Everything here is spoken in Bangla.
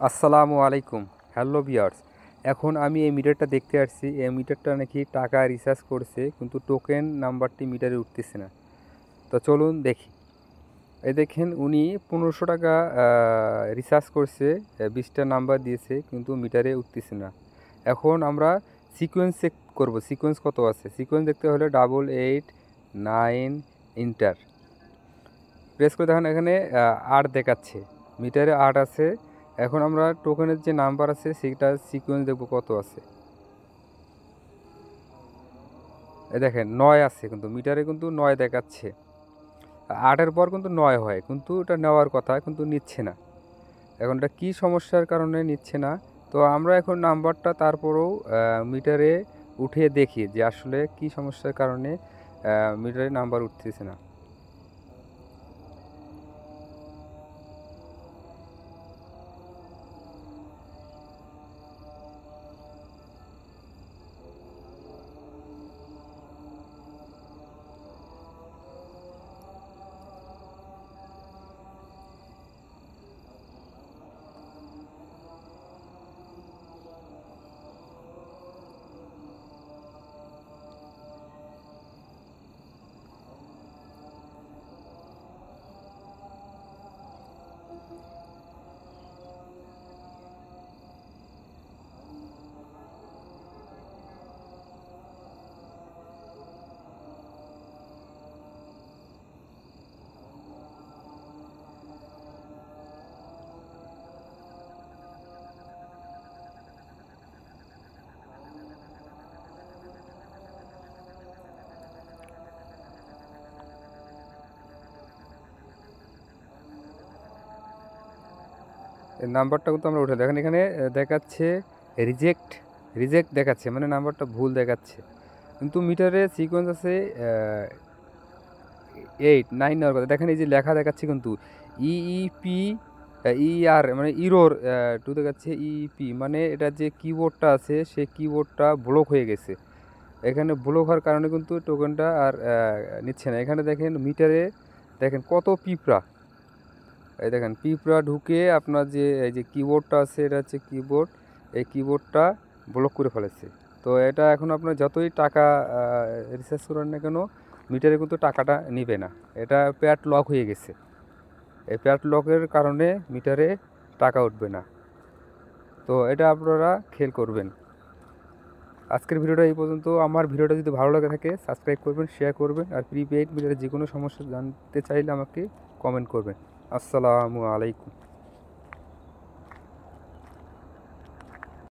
আসসালামু আলাইকুম। হ্যালো ভিউয়ার্স, এখন আমি এই মিটারটা দেখতে আসছি। এই মিটারটা নাকি টাকা রিচার্জ করছে, কিন্তু টোকেন নাম্বারটি মিটারে উঠতেছে না। তো চলুন দেখি। এই দেখেন, উনি 1500 টাকা রিচার্জ করছে, 20টা নাম্বার দিয়েছে, কিন্তু মিটারে উঠতেছে না। এখন আমরা সিকোয়েন্স চেক করবো, সিকোয়েন্স কত আছে। সিকোয়েন্স দেখতে হলে 889 ইন্টার প্রেস করে দেখেন, এখানে 8 দেখাচ্ছে, মিটারে 8 আছে। এখন আমরা টোকেনের যে নাম্বার আছে সেটা সিকোয়েন্স দেখবো কত আছে। এই দেখেন 9 আছে, কিন্তু মিটারে কিন্তু 9 দেখাচ্ছে। 8-এর পর কিন্তু 9 হয়, কিন্তু এটা নেওয়ার কথা, কিন্তু নিচ্ছে না। এখন এটা কী সমস্যার কারণে নিচ্ছে না। তো আমরা এখন নাম্বারটা তারপরেও মিটারে উঠিয়ে দেখি যে আসলে কী সমস্যার কারণে মিটারে নাম্বার উঠতেছে না। এই নাম্বারটা কিন্তু আমরা উঠে দেখেন, এখানে দেখাচ্ছে রিজেক্ট, রিজেক্ট দেখাচ্ছে, মানে নাম্বারটা ভুল দেখাচ্ছে। কিন্তু মিটারে সিকোয়েন্স আছে 8-9 নেওয়ার কথা। দেখেন এই যে লেখা দেখাচ্ছে কিন্তু ইইপি ইআর, মানে ইরোর টু দেখাচ্ছে ইইপি, মানে এটা যে কিবোর্ডটা আছে সেই কিবোর্ডটা ব্লক হয়ে গেছে। এখানে ব্লক হওয়ার কারণে কিন্তু টোকেনটা আর নিচ্ছে না। এখানে দেখেন মিটারে দেখেন কত পিঁপড়া, এই দেখেন পিঁপড়া ঢুকে আপনার যে এই যে কিবোর্ডটা আছে, এটা হচ্ছে কিবোর্ড, এই কিবোর্ডটা ব্লক করে ফেলেছে। তো এটা এখন আপনার যতই টাকা রিচার্জ করেন না কেন, মিটারে কিন্তু টাকাটা নিবে না। এটা প্যাড লক হয়ে গেছে। এই প্যাড লকের কারণে মিটারে টাকা উঠবে না। তো এটা আপনারা খেয়াল করবেন। আজকের ভিডিওটা এই পর্যন্ত। আমার ভিডিওটা যদি ভালো লাগে থাকে সাবস্ক্রাইব করবেন, শেয়ার করবেন, আর প্রিপেইড মিটারে যে কোনো সমস্যা জানতে চাইলে আমাকে কমেন্ট করবেন। আসসালামু আলাইকুম।